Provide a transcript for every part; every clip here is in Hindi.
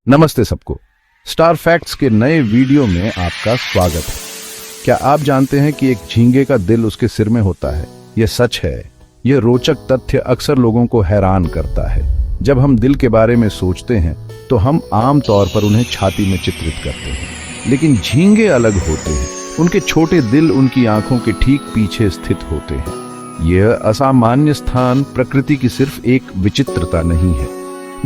नमस्ते सबको। स्टार फैक्ट्स के नए वीडियो में आपका स्वागत है। क्या आप जानते हैं कि एक झींगे का दिल उसके सिर में होता है? यह सच है। यह रोचक तथ्य अक्सर लोगों को हैरान करता है। जब हम दिल के बारे में सोचते हैं तो हम आम तौर पर उन्हें छाती में चित्रित करते हैं, लेकिन झींगे अलग होते हैं। उनके छोटे दिल उनकी आंखों के ठीक पीछे स्थित होते हैं। यह असामान्य स्थान प्रकृति की सिर्फ एक विचित्रता नहीं है।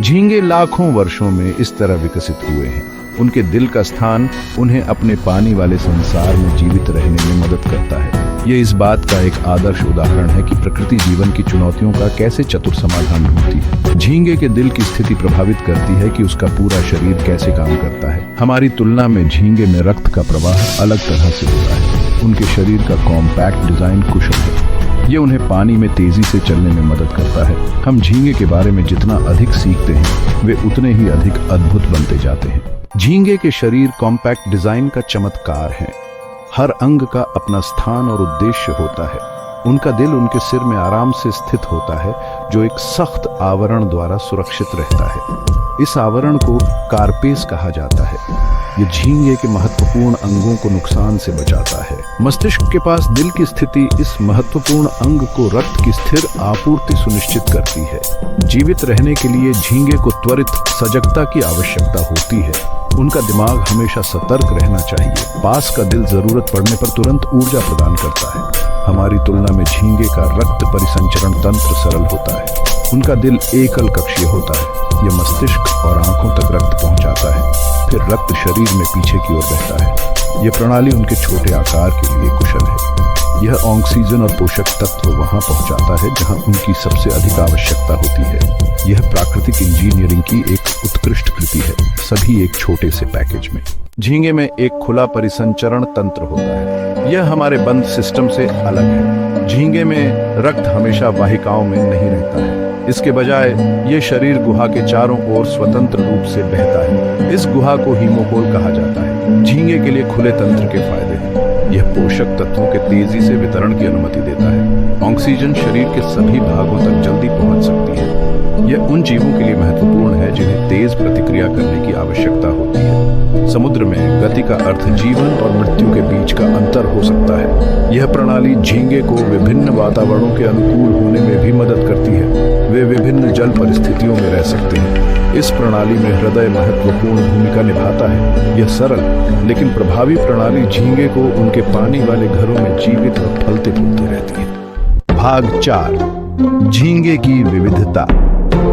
झींगे लाखों वर्षों में इस तरह विकसित हुए हैं। उनके दिल का स्थान उन्हें अपने पानी वाले संसार में जीवित रहने में मदद करता है। यह इस बात का एक आदर्श उदाहरण है कि प्रकृति जीवन की चुनौतियों का कैसे चतुर समाधान ढूंढती है। झींगे के दिल की स्थिति प्रभावित करती है कि उसका पूरा शरीर कैसे काम करता है। हमारी तुलना में झींगे में रक्त का प्रवाह अलग तरह से होता है। उनके शरीर का कॉम्पैक्ट डिजाइन कुशल है। ये उन्हें पानी में तेजी से चलने में मदद करता है। हम झींगे के बारे में जितना अधिक सीखते हैं, वे उतने ही अधिक अद्भुत बनते जाते हैं। झींगे के शरीर कॉम्पैक्ट डिजाइन का चमत्कार है। हर अंग का अपना स्थान और उद्देश्य होता है। उनका दिल उनके सिर में आराम से स्थित होता है, जो एक सख्त आवरण द्वारा सुरक्षित रहता है। इस आवरण को कारपेस कहा जाता है। ये झींगे के महत्वपूर्ण अंगों को नुकसान से बचाता है। मस्तिष्क के पास दिल की स्थिति इस महत्वपूर्ण अंग को रक्त की स्थिर आपूर्ति सुनिश्चित करती है। जीवित रहने के लिए झींगे को त्वरित सजगता की आवश्यकता होती है। उनका दिमाग हमेशा सतर्क रहना चाहिए। पास का दिल जरूरत पड़ने पर तुरंत ऊर्जा प्रदान करता है। हमारी तुलना में झींगे का रक्त परिसंचरण तंत्र सरल होता है। उनका दिल एकल कक्षीय होता है। यह मस्तिष्क और आंखों तक रक्त पहुंचाता है, फिर रक्त शरीर में पीछे की ओर बहता है। यह प्रणाली उनके छोटे आकार के लिए कुशल है। यह ऑक्सीजन और पोषक तत्व वहां पहुंचाता है जहां उनकी सबसे अधिक आवश्यकता होती है। यह प्राकृतिक इंजीनियरिंग की एक उत्कृष्ट कृति है, सभी एक छोटे से पैकेज में। झींगे में एक खुला परिसंचरण तंत्र होता है। यह हमारे बंद सिस्टम से अलग है। झींगे में रक्त हमेशा वाहिकाओं में नहीं रहता है। इसके बजाय ये शरीर गुहा के चारों ओर स्वतंत्र रूप से बहता है। इस गुहा को हीमोकोल कहा जाता है। झींगे के लिए खुले तंत्र के फायदे हैं। यह पोषक तत्वों के तेजी से वितरण की अनुमति देता है। ऑक्सीजन शरीर के सभी भागों तक जल्दी पहुंच सकती है। यह उन जीवों के लिए महत्वपूर्ण है जिन्हें तेज प्रतिक्रिया करने की आवश्यकता होती है। समुद्र में गति का अर्थ जीवन और मृत्यु के बीच का अंतर हो सकता है। यह प्रणाली झींगे को विभिन्न वातावरणों के अनुकूल होने में भी मदद करती है। वे विभिन्न जल परिस्थितियों में रह सकते हैं। इस प्रणाली में हृदय महत्वपूर्ण भूमिका निभाता है। यह सरल लेकिन प्रभावी प्रणाली झींगे को उनके पानी वाले घरों में जीवित और फलते फूलते रहती है। भाग 4, झींगे की विविधता।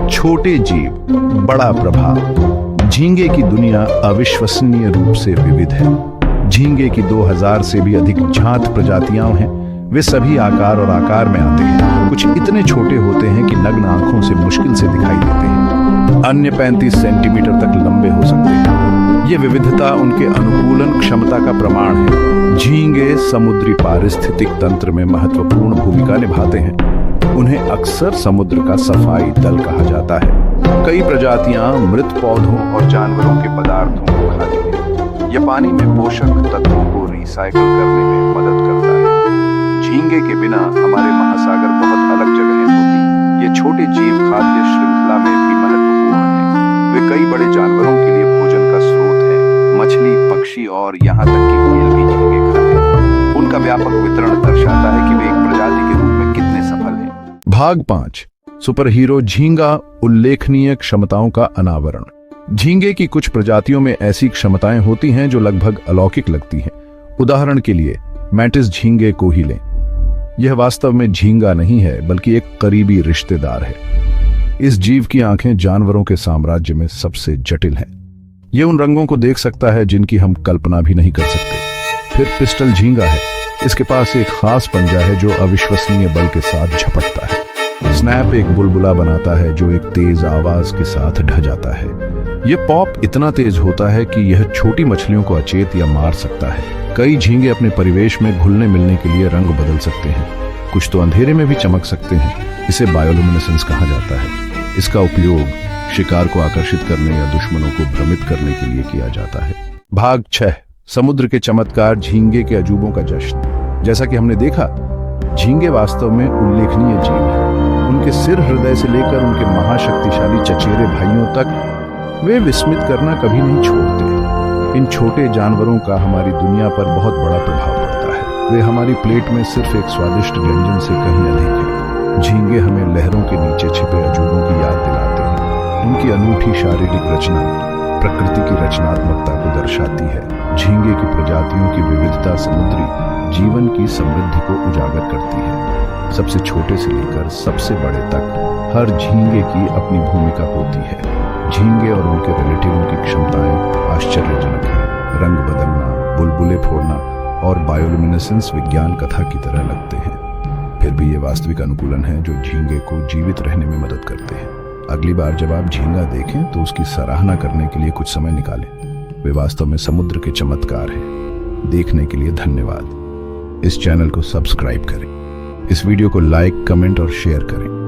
छोटे जीव, बड़ा प्रभाव। झींगे की दुनिया अविश्वसनीय रूप से विविध है। झींगे की 2000 से भी अधिक जात प्रजातियां हैं। वे सभी आकार और आकार में आते हैं। कुछ इतने छोटे होते हैं कि नग्न आंखों से मुश्किल से दिखाई देते हैं। अन्य 35 सेंटीमीटर तक लंबे हो सकते हैं। ये विविधता उनके अनुकूलन क्षमता का प्रमाण है। झींगे समुद्री पारिस्थितिक तंत्र में महत्वपूर्ण भूमिका निभाते हैं। उन्हें अक्सर समुद्र का सफाई दल कहा जाता है। कई प्रजातियां मृत पौधों और जानवरों के पदार्थों को खाती हैं। यह पानी में पोषक तत्वों को रिसाइकिल करने में मदद करता है। झींगे के बिना हमारे महासागर बहुत अलग जगहें होती। ये छोटे जीव खाद्य श्रृंखला में भी महत्वपूर्ण हैं। वे कई बड़े जानवरों के लिए भोजन का स्रोत हैं। मछली, पक्षी और यहाँ तक कि कील भी झींगे खाते हैं। उनका व्यापक वितरण दर्शाता है कि वे एक प्रजाति के रूप में कितने सफल हैं। भाग 5, सुपर हीरो झींगा उल्लेखनीय क्षमताओं का अनावरण। झींगे की कुछ प्रजातियों में ऐसी क्षमताएं होती हैं जो लगभग अलौकिक लगती हैं। उदाहरण के लिए मैटिस झींगे को ही लें। यह वास्तव में झींगा नहीं है, बल्कि एक करीबी रिश्तेदार है। इस जीव की आंखें जानवरों के साम्राज्य में सबसे जटिल हैं। यह उन रंगों को देख सकता है जिनकी हम कल्पना भी नहीं कर सकते। फिर पिस्टल झींगा है। इसके पास एक खास पंजा है जो अविश्वसनीय बल के साथ झपटता है। स्नैप एक बुलबुला बनाता है जो एक तेज आवाज के साथ ढह जाता है। यह पॉप इतना तेज होता है कि यह छोटी मछलियों को अचेत या मार सकता है। कई झींगे अपने परिवेश में घुलने मिलने के लिए रंग बदल सकते हैं। कुछ तो अंधेरे में भी चमक सकते हैं। इसे बायोल्यूमिनेसेंस कहा जाता है। इसका उपयोग शिकार को आकर्षित करने या दुश्मनों को भ्रमित करने के लिए किया जाता है। भाग 6, समुद्र के चमत्कार झींगे के अजूबों का जश्न। जैसा कि हमने देखा, झींगे वास्तव में उल्लेखनीय जीव हैं। उनके सिर हृदय से लेकर उनके महाशक्तिशाली चचेरे भाइयों तक वे विस्मित करना कभी नहीं छोड़ते। इन छोटे जानवरों का हमारी दुनिया पर बहुत बड़ा प्रभाव पड़ता है। वे हमारी प्लेट में सिर्फ एक स्वादिष्ट व्यंजन से कहीं अधिक है। झींगे हमें लहरों के नीचे छिपे अजूबों की याद दिलाते हैं। उनकी अनूठी शारीरिक रचना प्रकृति की रचनात्मकता को दर्शाती है। झींगे की प्रजातियों की विविधता समुद्री जीवन की समृद्धि को उजागर करती है। सबसे छोटे से लेकर सबसे बड़े तक हर झींगे की अपनी भूमिका होती है। झींगे और उनके रिलेटिवों की क्षमताएं आश्चर्यजनक हैं। रंग बदलना, बुलबुले फोड़ना और बायोल्यूमिनेसेंस विज्ञान कथा की तरह लगते हैं, फिर भी ये वास्तविक अनुकूलन है जो झींगे को जीवित रहने में मदद करते हैं। अगली बार जब आप झींगा देखें तो उसकी सराहना करने के लिए कुछ समय निकालें। वे वास्तव में समुद्र के चमत्कार हैं। देखने के लिए धन्यवाद। इस चैनल को सब्सक्राइब करें। इस वीडियो को लाइक, कमेंट और शेयर करें।